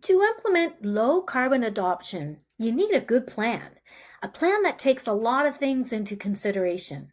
To implement low carbon adoption, you need a good plan, a plan that takes a lot of things into consideration.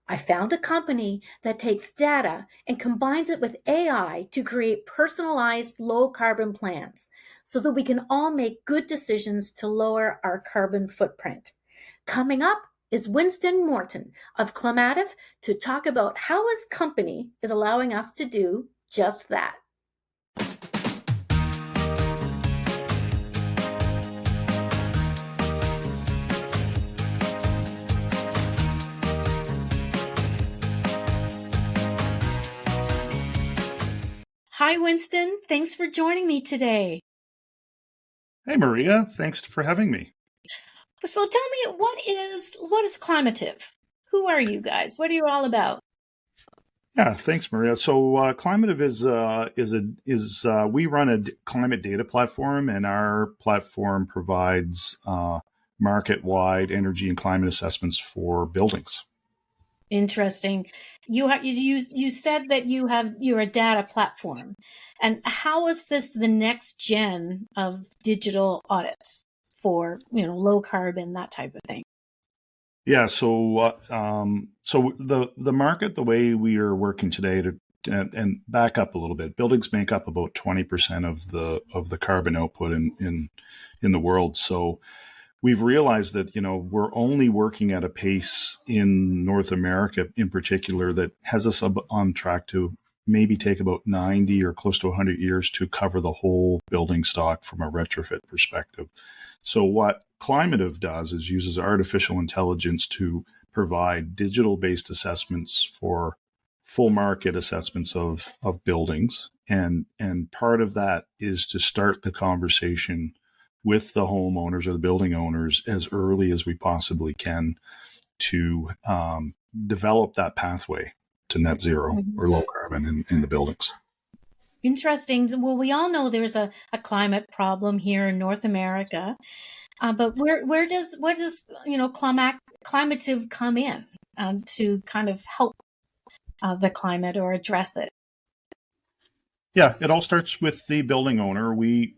I found a company that takes data and combines it with AI to create personalized low carbon plans so that we can all make good decisions to lower our carbon footprint. Coming up is Winston Morton of Climative to talk about how his company is allowing us to do just that. Hi, Winston. Thanks for joining me today. Hey, Maria. Thanks for having me. So tell me, what is Climative? Who are you guys? What are you all about? Yeah, thanks, Maria. So, Climative is we run a climate data platform, and our platform provides market-wide energy and climate assessments for buildings. Interesting. You said that you're a data platform, and how is this the next gen of digital audits for low carbon, that type of thing? Yeah. So the market, the way we are working today, and back up a little bit, buildings make up about 20% of the carbon output in the world. So we've realized that we're only working at a pace in North America in particular that has us on track to maybe take about 90 or close to 100 years to cover the whole building stock from a retrofit perspective. So what Climative does is uses artificial intelligence to provide digital-based assessments for full market assessments of buildings. And part of that is to start the conversation with the homeowners or the building owners as early as we possibly can to develop that pathway to net zero or low carbon in the buildings. Interesting. Well, we all know there's a climate problem here in North America, but where does Climative come in to kind of help the climate or address it? Yeah, it all starts with the building owner. We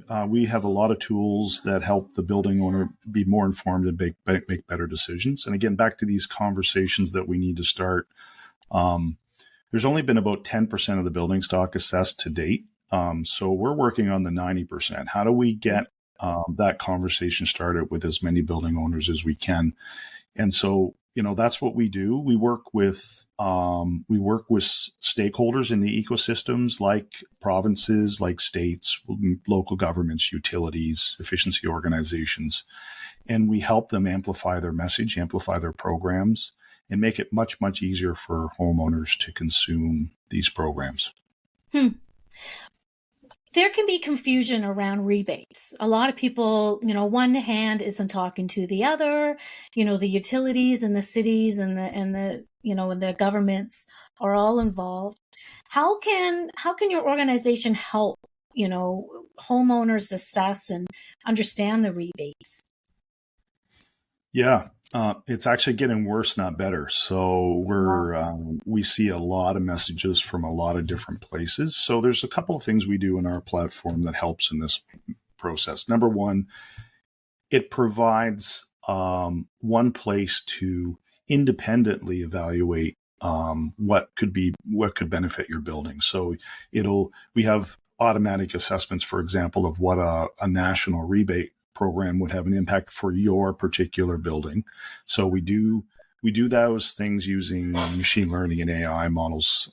have a lot of tools that help the building owner be more informed and make better decisions. And again, back to these conversations that we need to start. There's only been about 10% of the building stock assessed to date. So we're working on the 90%. How do we get that conversation started with as many building owners as we can? And so, that's what we do. We work with stakeholders in the ecosystems, like provinces, like states, local governments, utilities, efficiency organizations, and we help them amplify their message, amplify their programs, and make it much, much easier for homeowners to consume these programs. There can be confusion around rebates. A lot of people, one hand isn't talking to the other. The utilities and the cities and the governments are all involved. How can your organization help, homeowners assess and understand the rebates? Yeah. It's actually getting worse, not better. So we see a lot of messages from a lot of different places. So there's a couple of things we do in our platform that helps in this process. Number one, it provides one place to independently evaluate what could benefit your building. So we have automatic assessments, for example, of what a national rebate program would have an impact for your particular building. So we do those things using machine learning and AI models.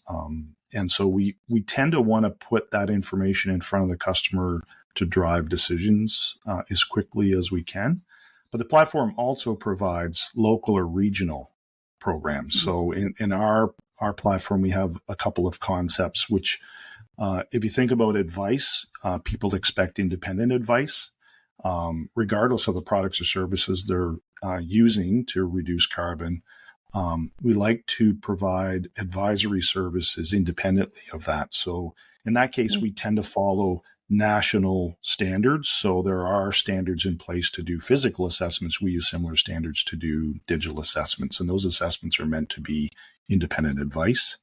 And so we tend to want to put that information in front of the customer to drive decisions as quickly as we can. But the platform also provides local or regional programs. So in our platform, we have a couple of concepts, which if you think about advice, people expect independent advice. Regardless of the products or services they're using to reduce carbon, we like to provide advisory services independently of that. So in that case, we tend to follow national standards. So there are standards in place to do physical assessments. We use similar standards to do digital assessments, and those assessments are meant to be independent advice.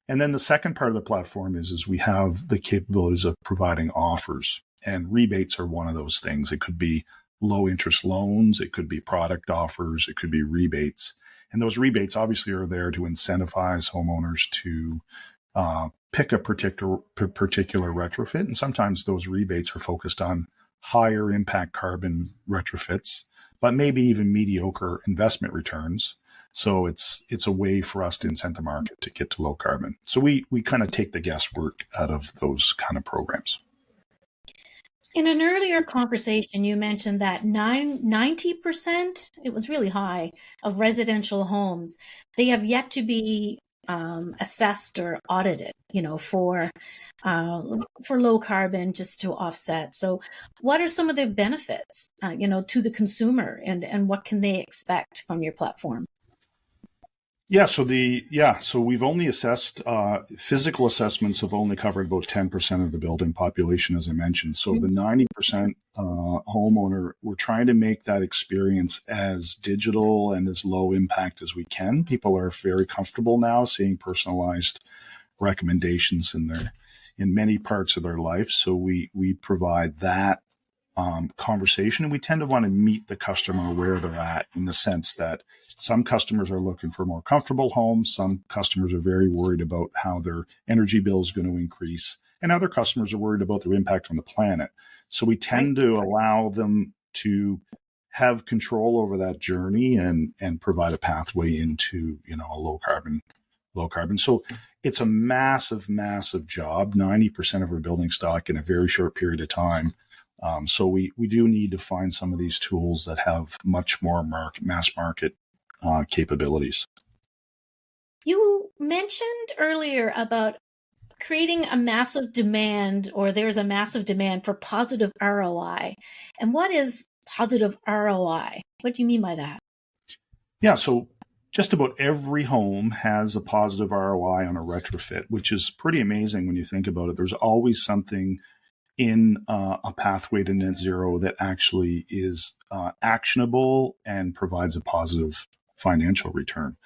And then the second part of the platform is we have the capabilities of providing offers. And rebates are one of those things. It could be low interest loans. It could be product offers. It could be rebates. And those rebates obviously are there to incentivize homeowners to pick a particular retrofit. And sometimes those rebates are focused on higher impact carbon retrofits, but maybe even mediocre investment returns. So it's a way for us to incent the market to get to low carbon. So we kind of take the guesswork out of those kind of programs. In an earlier conversation, you mentioned that 90%, it was really high, of residential homes, they have yet to be assessed or audited, for low carbon, just to offset. So what are some of the benefits, to the consumer, and what can they expect from your platform? So we've only assessed physical assessments have only covered about 10% of the building population, as I mentioned. So the 90% homeowner, we're trying to make that experience as digital and as low impact as we can. People are very comfortable now seeing personalized recommendations in many parts of their life. So we provide that conversation, and we tend to want to meet the customer where they're at, in the sense that some customers are looking for more comfortable homes. Some customers are very worried about how their energy bill is going to increase, and other customers are worried about their impact on the planet. So we tend to allow them to have control over that journey and provide a pathway into, a low carbon. So it's a massive, massive job, 90% of our building stock in a very short period of time. So we do need to find some of these tools that have much more mass market capabilities. You mentioned earlier about creating a massive demand, or there's a massive demand for positive ROI. And what is positive ROI? What do you mean by that? Yeah, so just about every home has a positive ROI on a retrofit, which is pretty amazing when you think about it. There's always something in a pathway to net zero that actually is actionable and provides a positive financial return.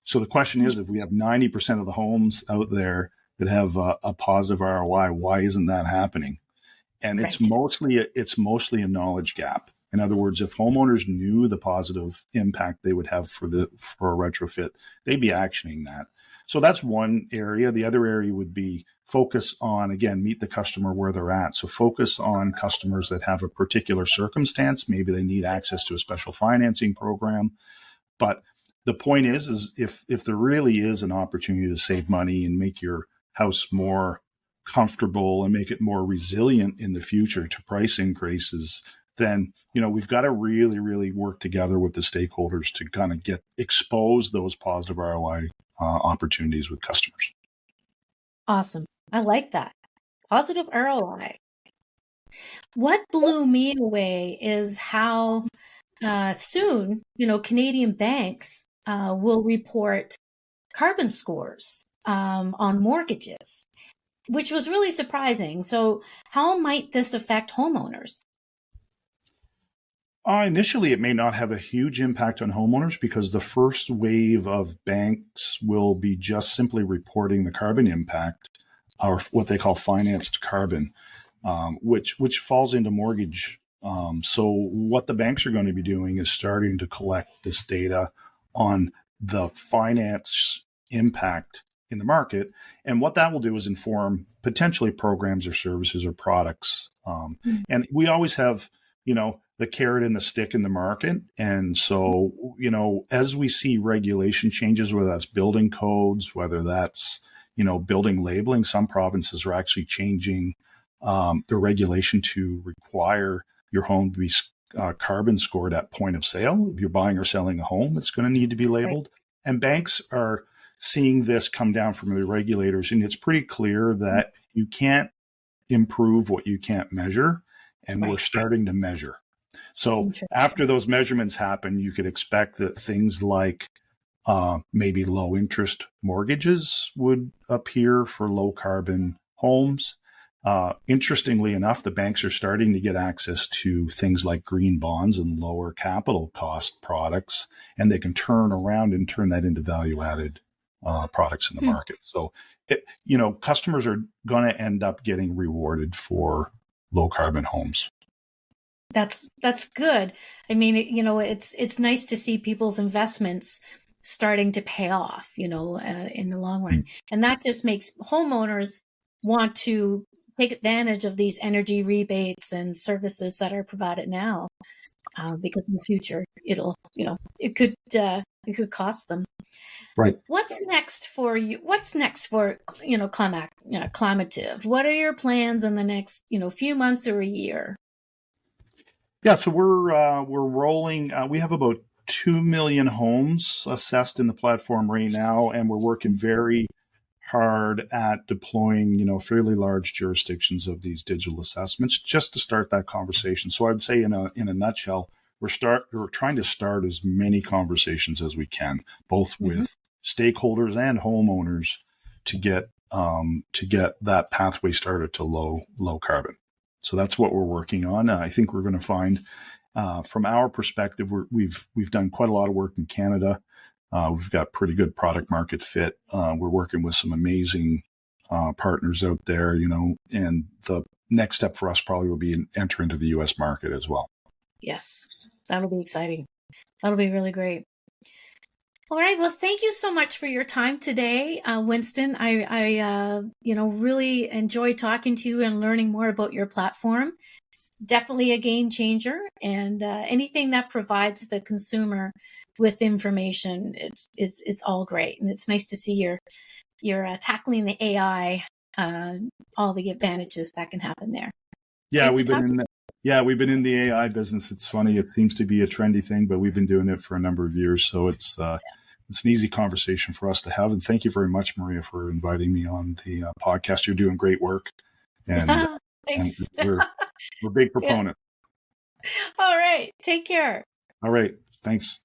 So the question is, if we have 90% of the homes out there that have a positive ROI, why isn't that happening? And it's mostly a knowledge gap. In other words, if homeowners knew the positive impact they would have for a retrofit, they'd be actioning that. So that's one area. The other area would be focus on, again, meet the customer where they're at. So focus on customers that have a particular circumstance. Maybe they need access to a special financing program. But the point is if there really is an opportunity to save money and make your house more comfortable and make it more resilient in the future to price increases, then we've got to really, really work together with the stakeholders to kind of expose those positive ROI opportunities with customers. Awesome. I like that. Positive ROI. What blew me away is how soon, Canadian banks will report carbon scores on mortgages, which was really surprising. So how might this affect homeowners? Initially, it may not have a huge impact on homeowners, because the first wave of banks will be just simply reporting the carbon impact, or what they call financed carbon, which falls into mortgage. So what the banks are going to be doing is starting to collect this data on the finance impact in the market. And what that will do is inform potentially programs or services or products. And we always have, the carrot and the stick in the market. And so, as we see regulation changes, whether that's building codes, whether that's, building labeling, some provinces are actually changing the regulation to require your home to be carbon scored at point of sale. If you're buying or selling a home, it's going to need to be labeled. Right. And banks are seeing this come down from the regulators. And it's pretty clear that you can't improve what you can't measure. And we're starting to measure. So after those measurements happen, you could expect that things like maybe low interest mortgages would appear for low carbon homes. Interestingly enough, the banks are starting to get access to things like green bonds and lower capital cost products, and they can turn around and turn that into value added products in the market. So, customers are going to end up getting rewarded for low carbon homes. That's good. I mean, it's nice to see people's investments starting to pay off, in the long run. And that just makes homeowners want to take advantage of these energy rebates and services that are provided now, because in the future it could cost them. Right. What's next for you? What's next for Climative? What are your plans in the next few months or a year? Yeah, so we're rolling. We have about 2 million homes assessed in the platform right now, and we're working very hard at deploying, fairly large jurisdictions of these digital assessments just to start that conversation. So I'd say in a nutshell, we're trying to start as many conversations as we can, both with stakeholders and homeowners, to get that pathway started to low carbon. So that's what we're working on. I think we're going to find, from our perspective, we've done quite a lot of work in Canada. We've got pretty good product market fit. We're working with some amazing partners out there, and the next step for us probably will be enter into the U.S. market as well. Yes, that'll be exciting. That'll be really great. All right. Well, thank you so much for your time today, Winston. I really enjoyed talking to you and learning more about your platform. It's definitely a game changer, and anything that provides the consumer with information, it's all great. And it's nice to see you're tackling the AI, all the advantages that can happen there. Yeah, we've been in the AI business. It's funny. It seems to be a trendy thing, but we've been doing it for a number of years. So it's an easy conversation for us to have. And thank you very much, Maria, for inviting me on the podcast. You're doing great work. And, Thanks. and we're big proponents. All right. Take care. All right. Thanks.